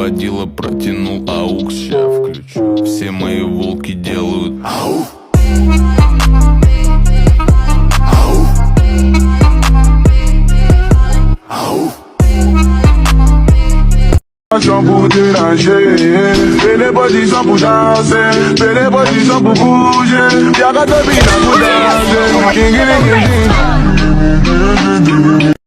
водила протянул аук. Ща включу. Все мои волки делают ау. Pour déranger, fais les positions pour danser, fais les positions pour bouger. Y'a qu'à te bien pour danser.